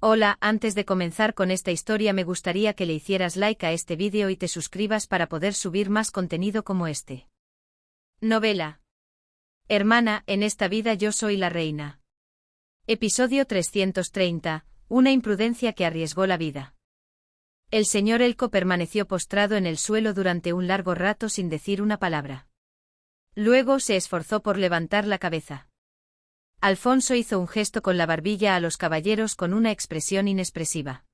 Hola, antes de comenzar con esta historia me gustaría que le hicieras like a este vídeo y te suscribas para poder subir más contenido como este. Novela. Hermana, en esta vida yo soy la reina. Episodio 330, una imprudencia que arriesgó la vida. El señor Elko permaneció postrado en el suelo durante un largo rato sin decir una palabra. Luego se esforzó por levantar la cabeza. Alfonso hizo un gesto con la barbilla a los caballeros con una expresión inexpresiva.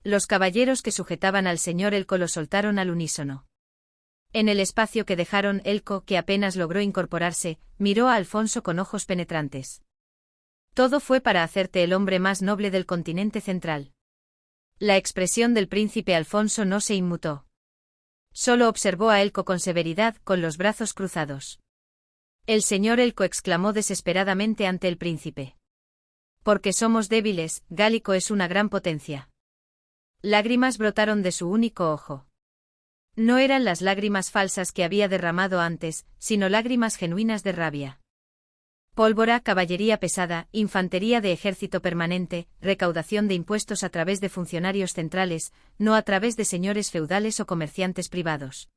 Los caballeros que sujetaban al señor Elko lo soltaron al unísono. En el espacio que dejaron, Elko, que apenas logró incorporarse, miró a Alfonso con ojos penetrantes. Todo fue para hacerte el hombre más noble del continente central. La expresión del príncipe Alfonso no se inmutó. Solo observó a Elko con severidad, con los brazos cruzados. El señor Elko exclamó desesperadamente ante el príncipe. Porque somos débiles, Gálico es una gran potencia. Lágrimas brotaron de su único ojo. No eran las lágrimas falsas que había derramado antes, sino lágrimas genuinas de rabia. Pólvora, caballería pesada, infantería de ejército permanente, recaudación de impuestos a través de funcionarios centrales, no a través de señores feudales o comerciantes privados.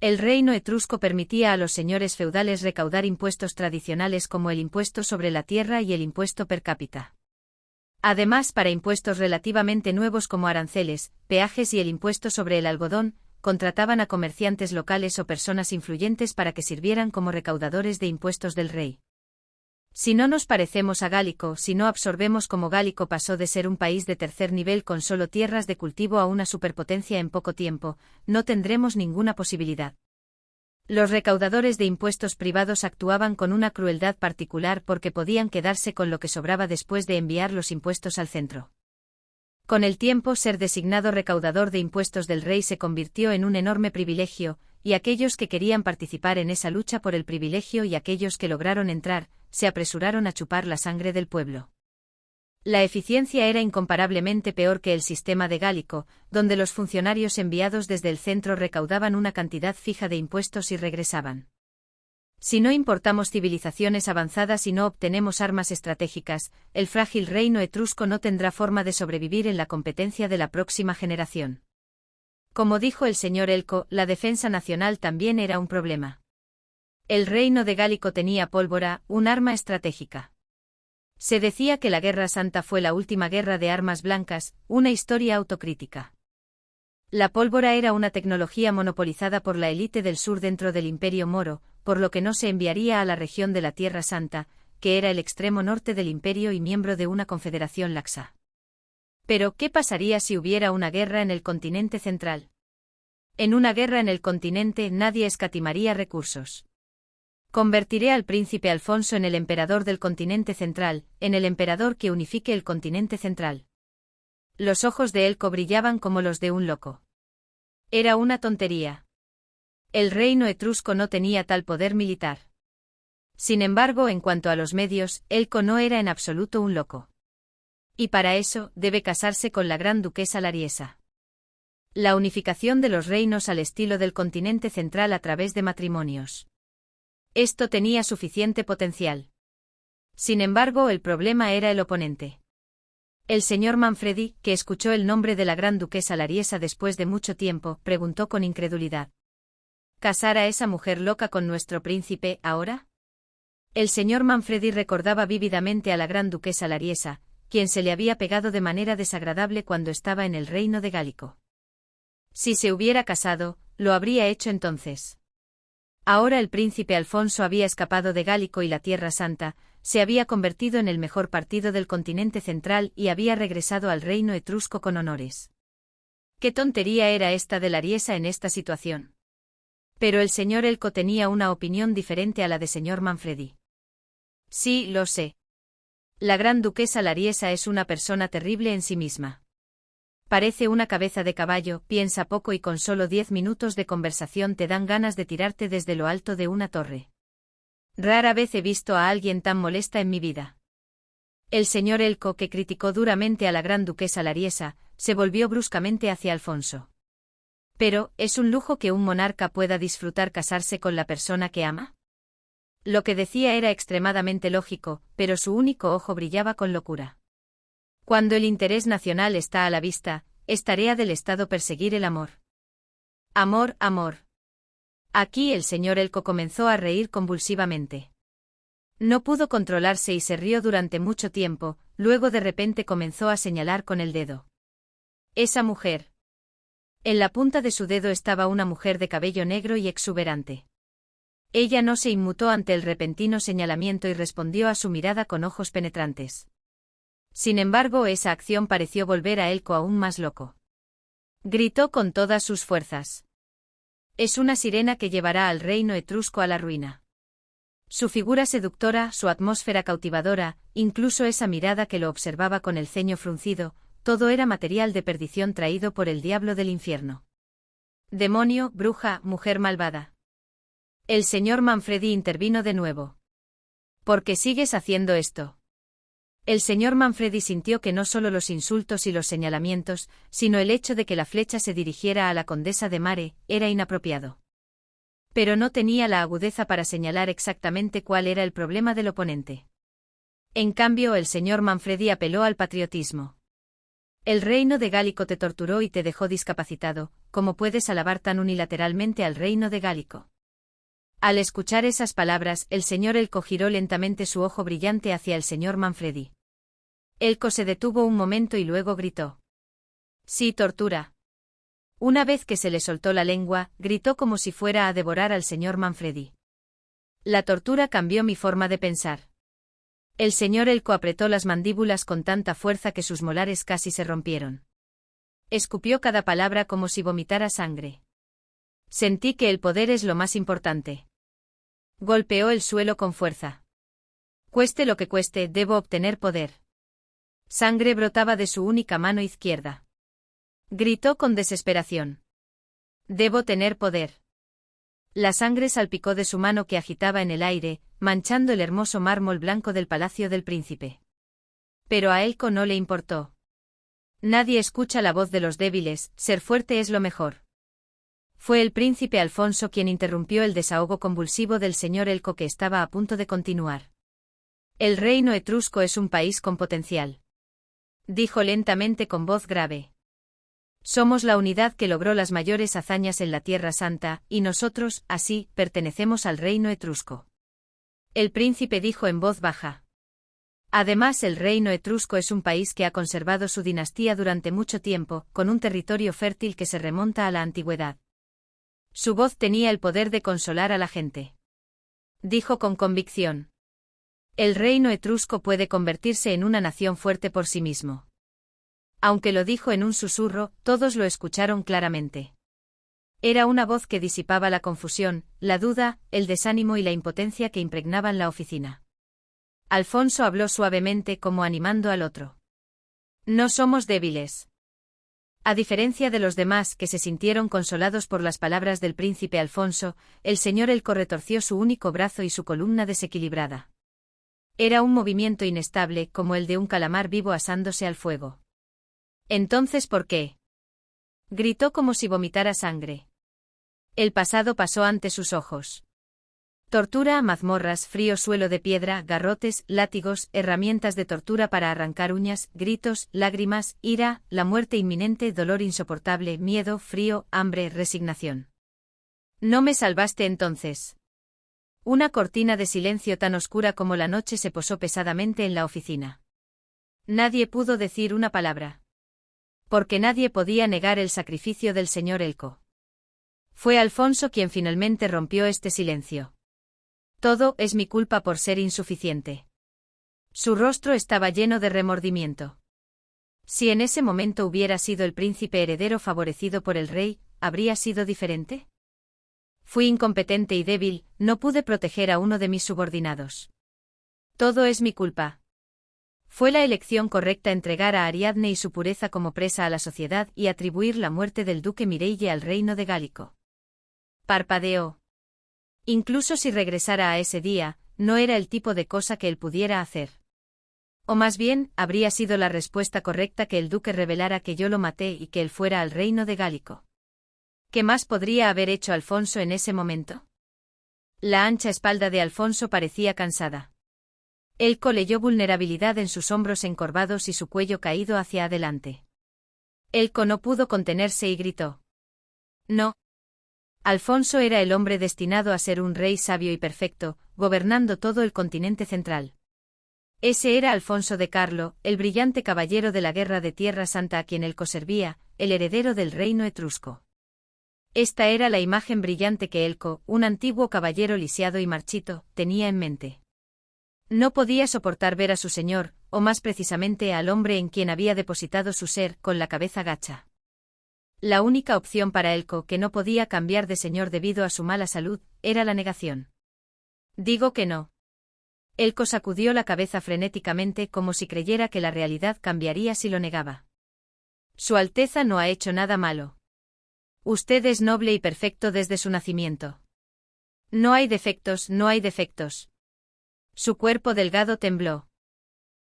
El reino etrusco permitía a los señores feudales recaudar impuestos tradicionales como el impuesto sobre la tierra y el impuesto per cápita. Además, para impuestos relativamente nuevos como aranceles, peajes y el impuesto sobre el algodón, contrataban a comerciantes locales o personas influyentes para que sirvieran como recaudadores de impuestos del rey. Si no nos parecemos a Gálico, si no absorbemos como Gálico pasó de ser un país de tercer nivel con solo tierras de cultivo a una superpotencia en poco tiempo, no tendremos ninguna posibilidad. Los recaudadores de impuestos privados actuaban con una crueldad particular porque podían quedarse con lo que sobraba después de enviar los impuestos al centro. Con el tiempo, ser designado recaudador de impuestos del rey se convirtió en un enorme privilegio, y aquellos que querían participar en esa lucha por el privilegio y aquellos que lograron entrar, se apresuraron a chupar la sangre del pueblo. La eficiencia era incomparablemente peor que el sistema de Gálico, donde los funcionarios enviados desde el centro recaudaban una cantidad fija de impuestos y regresaban. Si no importamos civilizaciones avanzadas y no obtenemos armas estratégicas, el frágil reino etrusco no tendrá forma de sobrevivir en la competencia de la próxima generación. Como dijo el señor Elko, la defensa nacional también era un problema. El reino de Gálico tenía pólvora, un arma estratégica. Se decía que la Guerra Santa fue la última guerra de armas blancas, una historia autocrítica. La pólvora era una tecnología monopolizada por la élite del sur dentro del Imperio Moro, por lo que no se enviaría a la región de la Tierra Santa, que era el extremo norte del imperio y miembro de una confederación laxa. Pero, ¿qué pasaría si hubiera una guerra en el continente central? En una guerra en el continente nadie escatimaría recursos. Convertiré al príncipe Alfonso en el emperador del continente central, en el emperador que unifique el continente central. Los ojos de Elko brillaban como los de un loco. Era una tontería. El reino etrusco no tenía tal poder militar. Sin embargo, en cuanto a los medios, Elko no era en absoluto un loco. Y para eso, debe casarse con la gran duquesa Lariesa. La unificación de los reinos al estilo del continente central a través de matrimonios. Esto tenía suficiente potencial. Sin embargo, el problema era el oponente. El señor Manfredi, que escuchó el nombre de la gran duquesa Lariesa después de mucho tiempo, preguntó con incredulidad. ¿Casar a esa mujer loca con nuestro príncipe, ahora? El señor Manfredi recordaba vívidamente a la gran duquesa Lariesa, quien se le había pegado de manera desagradable cuando estaba en el reino de Gálico. Si se hubiera casado, lo habría hecho entonces. Ahora el príncipe Alfonso había escapado de Gálico y la Tierra Santa, se había convertido en el mejor partido del continente central y había regresado al reino etrusco con honores. ¿Qué tontería era esta de Lariesa en esta situación? Pero el señor Elko tenía una opinión diferente a la de señor Manfredi. Sí, lo sé. La gran duquesa Lariesa es una persona terrible en sí misma. Parece una cabeza de caballo, piensa poco y con solo 10 minutos de conversación te dan ganas de tirarte desde lo alto de una torre. Rara vez he visto a alguien tan molesta en mi vida. El señor Elko, que criticó duramente a la gran duquesa Lariesa, se volvió bruscamente hacia Alfonso. Pero, ¿es un lujo que un monarca pueda disfrutar casarse con la persona que ama? Lo que decía era extremadamente lógico, pero su único ojo brillaba con locura. Cuando el interés nacional está a la vista, es tarea del Estado perseguir el amor. Amor, amor. Aquí el señor Elko comenzó a reír convulsivamente. No pudo controlarse y se rió durante mucho tiempo, luego de repente comenzó a señalar con el dedo. Esa mujer. En la punta de su dedo estaba una mujer de cabello negro y exuberante. Ella no se inmutó ante el repentino señalamiento y respondió a su mirada con ojos penetrantes. Sin embargo, esa acción pareció volver a Elko aún más loco. Gritó con todas sus fuerzas. Es una sirena que llevará al reino etrusco a la ruina. Su figura seductora, su atmósfera cautivadora, incluso esa mirada que lo observaba con el ceño fruncido, todo era material de perdición traído por el diablo del infierno. Demonio, bruja, mujer malvada. El señor Manfredi intervino de nuevo. ¿Por qué sigues haciendo esto? El señor Manfredi sintió que no solo los insultos y los señalamientos, sino el hecho de que la flecha se dirigiera a la condesa de Mare, era inapropiado. Pero no tenía la agudeza para señalar exactamente cuál era el problema del oponente. En cambio, el señor Manfredi apeló al patriotismo. El reino de Gálico te torturó y te dejó discapacitado, ¿cómo puedes alabar tan unilateralmente al reino de Gálico? Al escuchar esas palabras, el señor Elko giró lentamente su ojo brillante hacia el señor Manfredi. Elko se detuvo un momento y luego gritó. Sí, tortura. Una vez que se le soltó la lengua, gritó como si fuera a devorar al señor Manfredi. La tortura cambió mi forma de pensar. El señor Elko apretó las mandíbulas con tanta fuerza que sus molares casi se rompieron. Escupió cada palabra como si vomitara sangre. Sentí que el poder es lo más importante. Golpeó el suelo con fuerza. Cueste lo que cueste, debo obtener poder. Sangre brotaba de su única mano izquierda. Gritó con desesperación. Debo tener poder. La sangre salpicó de su mano que agitaba en el aire, manchando el hermoso mármol blanco del palacio del príncipe. Pero a Elko no le importó. Nadie escucha la voz de los débiles, ser fuerte es lo mejor. Fue el príncipe Alfonso quien interrumpió el desahogo convulsivo del señor Elko que estaba a punto de continuar. El reino etrusco es un país con potencial. Dijo lentamente con voz grave. Somos la unidad que logró las mayores hazañas en la Tierra Santa, y nosotros, así, pertenecemos al reino etrusco. El príncipe dijo en voz baja. Además, el reino etrusco es un país que ha conservado su dinastía durante mucho tiempo, con un territorio fértil que se remonta a la antigüedad. Su voz tenía el poder de consolar a la gente. Dijo con convicción. El reino etrusco puede convertirse en una nación fuerte por sí mismo. Aunque lo dijo en un susurro, todos lo escucharon claramente. Era una voz que disipaba la confusión, la duda, el desánimo y la impotencia que impregnaban la oficina. Alfonso habló suavemente como animando al otro. No somos débiles. A diferencia de los demás que se sintieron consolados por las palabras del príncipe Alfonso, el señor Elko retorció su único brazo y su columna desequilibrada. Era un movimiento inestable como el de un calamar vivo asándose al fuego. ¿Entonces por qué? Gritó como si vomitara sangre. El pasado pasó ante sus ojos. Tortura, mazmorras, frío suelo de piedra, garrotes, látigos, herramientas de tortura para arrancar uñas, gritos, lágrimas, ira, la muerte inminente, dolor insoportable, miedo, frío, hambre, resignación. ¿No me salvaste entonces? Una cortina de silencio tan oscura como la noche se posó pesadamente en la oficina. Nadie pudo decir una palabra. Porque nadie podía negar el sacrificio del señor Elko. Fue Alfonso quien finalmente rompió este silencio. Todo es mi culpa por ser insuficiente. Su rostro estaba lleno de remordimiento. Si en ese momento hubiera sido el príncipe heredero favorecido por el rey, ¿habría sido diferente? Fui incompetente y débil, no pude proteger a uno de mis subordinados. Todo es mi culpa. Fue la elección correcta entregar a Ariadne y su pureza como presa a la sociedad y atribuir la muerte del duque Mireille al reino de Gálico. Parpadeó. Incluso si regresara a ese día, no era el tipo de cosa que él pudiera hacer. O más bien, habría sido la respuesta correcta que el duque revelara que yo lo maté y que él fuera al reino de Gálico. ¿Qué más podría haber hecho Alfonso en ese momento? La ancha espalda de Alfonso parecía cansada. Elko leyó vulnerabilidad en sus hombros encorvados y su cuello caído hacia adelante. Elko no pudo contenerse y gritó. No. Alfonso era el hombre destinado a ser un rey sabio y perfecto, gobernando todo el continente central. Ese era Alfonso de Carlo, el brillante caballero de la Guerra de Tierra Santa a quien Elko servía, el heredero del reino etrusco. Esta era la imagen brillante que Elko, un antiguo caballero lisiado y marchito, tenía en mente. No podía soportar ver a su señor, o más precisamente al hombre en quien había depositado su ser, con la cabeza gacha. La única opción para Elko, que no podía cambiar de señor debido a su mala salud, era la negación. Digo que no. Elko sacudió la cabeza frenéticamente como si creyera que la realidad cambiaría si lo negaba. Su Alteza no ha hecho nada malo. Usted es noble y perfecto desde su nacimiento. No hay defectos, no hay defectos. Su cuerpo delgado tembló.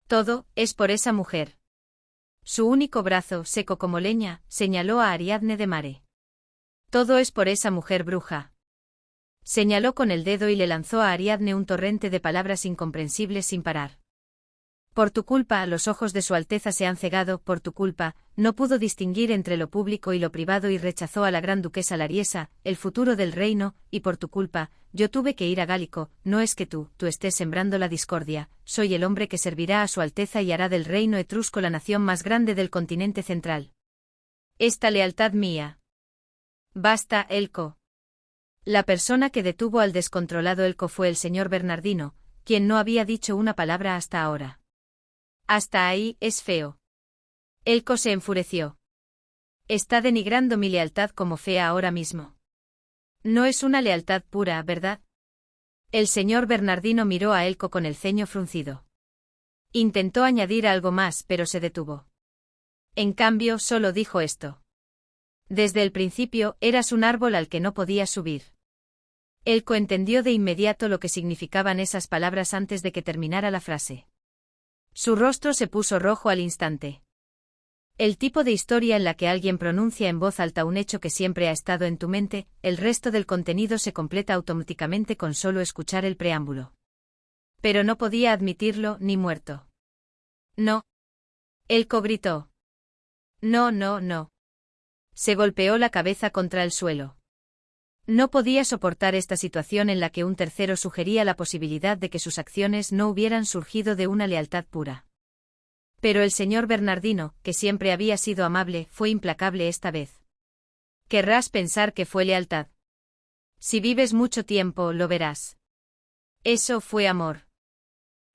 Todo es por esa mujer. Su único brazo, seco como leña, señaló a Ariadne de Mare. Todo es por esa mujer bruja. Señaló con el dedo y le lanzó a Ariadne un torrente de palabras incomprensibles sin parar. Por tu culpa, los ojos de su Alteza se han cegado, por tu culpa, no pudo distinguir entre lo público y lo privado y rechazó a la gran duquesa Lariesa, el futuro del reino, y por tu culpa, yo tuve que ir a Gálico, no es que tú estés sembrando la discordia, soy el hombre que servirá a su Alteza y hará del reino etrusco la nación más grande del continente central. Esta lealtad mía. Basta, Elko. La persona que detuvo al descontrolado Elko fue el señor Bernardino, quien no había dicho una palabra hasta ahora. Hasta ahí, es feo. Elko se enfureció. Está denigrando mi lealtad como fea ahora mismo. No es una lealtad pura, ¿verdad? El señor Bernardino miró a Elko con el ceño fruncido. Intentó añadir algo más, pero se detuvo. En cambio, solo dijo esto. Desde el principio, eras un árbol al que no podías subir. Elko entendió de inmediato lo que significaban esas palabras antes de que terminara la frase. Su rostro se puso rojo al instante. El tipo de historia en la que alguien pronuncia en voz alta un hecho que siempre ha estado en tu mente, el resto del contenido se completa automáticamente con solo escuchar el preámbulo. Pero no podía admitirlo, ni muerto. No. Elko gritó. No, no, no. Se golpeó la cabeza contra el suelo. No podía soportar esta situación en la que un tercero sugería la posibilidad de que sus acciones no hubieran surgido de una lealtad pura. Pero el señor Bernardino, que siempre había sido amable, fue implacable esta vez. Querrás pensar que fue lealtad. Si vives mucho tiempo, lo verás. Eso fue amor.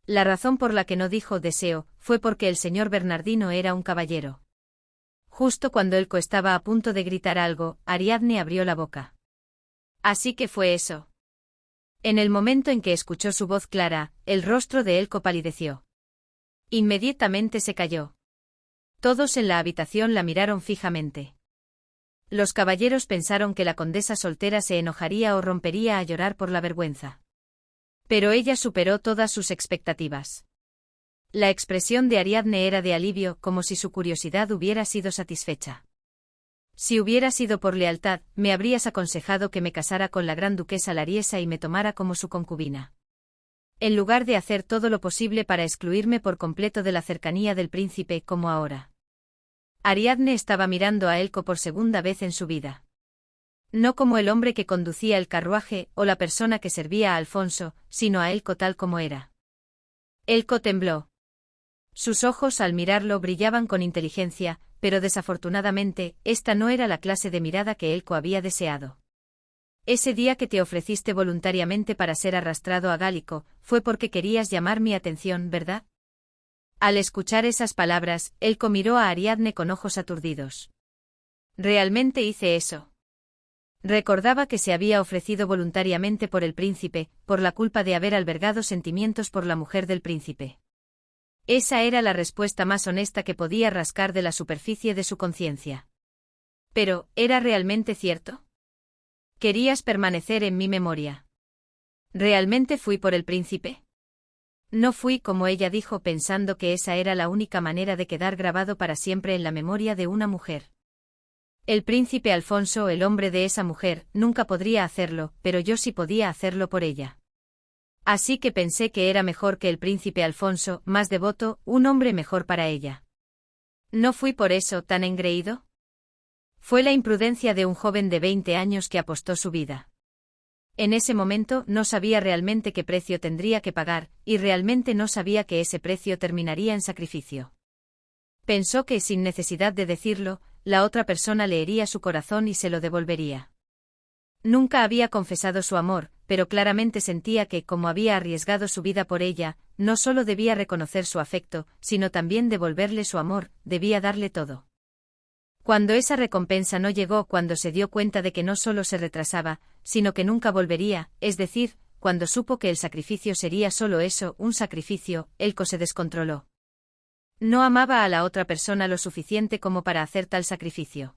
La razón por la que no dijo deseo, fue porque el señor Bernardino era un caballero. Justo cuando Elko estaba a punto de gritar algo, Ariadne abrió la boca. Así que fue eso. En el momento en que escuchó su voz clara, el rostro de Elko palideció. Inmediatamente se calló. Todos en la habitación la miraron fijamente. Los caballeros pensaron que la condesa soltera se enojaría o rompería a llorar por la vergüenza. Pero ella superó todas sus expectativas. La expresión de Ariadne era de alivio, como si su curiosidad hubiera sido satisfecha. Si hubiera sido por lealtad, me habrías aconsejado que me casara con la gran duquesa Lariesa y me tomara como su concubina. En lugar de hacer todo lo posible para excluirme por completo de la cercanía del príncipe, como ahora. Ariadne estaba mirando a Elko por segunda vez en su vida. No como el hombre que conducía el carruaje o la persona que servía a Alfonso, sino a Elko tal como era. Elko tembló. Sus ojos al mirarlo brillaban con inteligencia, pero desafortunadamente, esta no era la clase de mirada que Elko había deseado. Ese día que te ofreciste voluntariamente para ser arrastrado a Gálico, fue porque querías llamar mi atención, ¿verdad? Al escuchar esas palabras, Elko miró a Ariadne con ojos aturdidos. Realmente hice eso. Recordaba que se había ofrecido voluntariamente por el príncipe, por la culpa de haber albergado sentimientos por la mujer del príncipe. Esa era la respuesta más honesta que podía rascar de la superficie de su conciencia. Pero, ¿era realmente cierto? Querías permanecer en mi memoria. ¿Realmente fui por el príncipe? No fui como ella dijo pensando que esa era la única manera de quedar grabado para siempre en la memoria de una mujer. El príncipe Alfonso, el hombre de esa mujer, nunca podría hacerlo, pero yo sí podía hacerlo por ella. Así que pensé que era mejor que el príncipe Alfonso, más devoto, un hombre mejor para ella. ¿No fui por eso tan engreído? Fue la imprudencia de un joven de 20 años que apostó su vida. En ese momento no sabía realmente qué precio tendría que pagar, y realmente no sabía que ese precio terminaría en sacrificio. Pensó que, sin necesidad de decirlo, la otra persona leería su corazón y se lo devolvería. Nunca había confesado su amor, pero claramente sentía que, como había arriesgado su vida por ella, no solo debía reconocer su afecto, sino también devolverle su amor, debía darle todo. Cuando esa recompensa no llegó, cuando se dio cuenta de que no solo se retrasaba, sino que nunca volvería, es decir, cuando supo que el sacrificio sería solo eso, un sacrificio, Elko se descontroló. No amaba a la otra persona lo suficiente como para hacer tal sacrificio.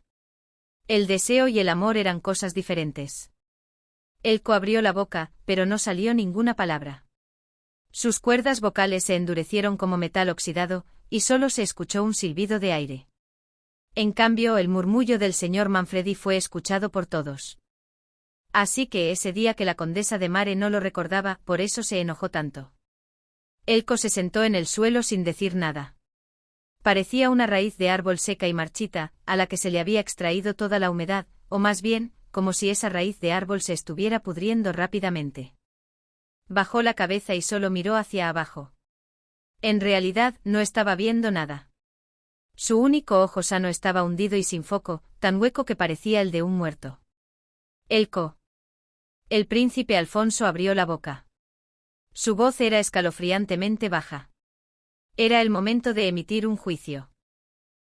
El deseo y el amor eran cosas diferentes. Elko abrió la boca, pero no salió ninguna palabra. Sus cuerdas vocales se endurecieron como metal oxidado, y solo se escuchó un silbido de aire. En cambio, el murmullo del señor Manfredi fue escuchado por todos. Así que ese día que la condesa de Mare no lo recordaba, por eso se enojó tanto. Elko se sentó en el suelo sin decir nada. Parecía una raíz de árbol seca y marchita, a la que se le había extraído toda la humedad, o más bien, como si esa raíz de árbol se estuviera pudriendo rápidamente. Bajó la cabeza y solo miró hacia abajo. En realidad, no estaba viendo nada. Su único ojo sano estaba hundido y sin foco, tan hueco que parecía el de un muerto. Elko. El príncipe Alfonso abrió la boca. Su voz era escalofriantemente baja. Era el momento de emitir un juicio.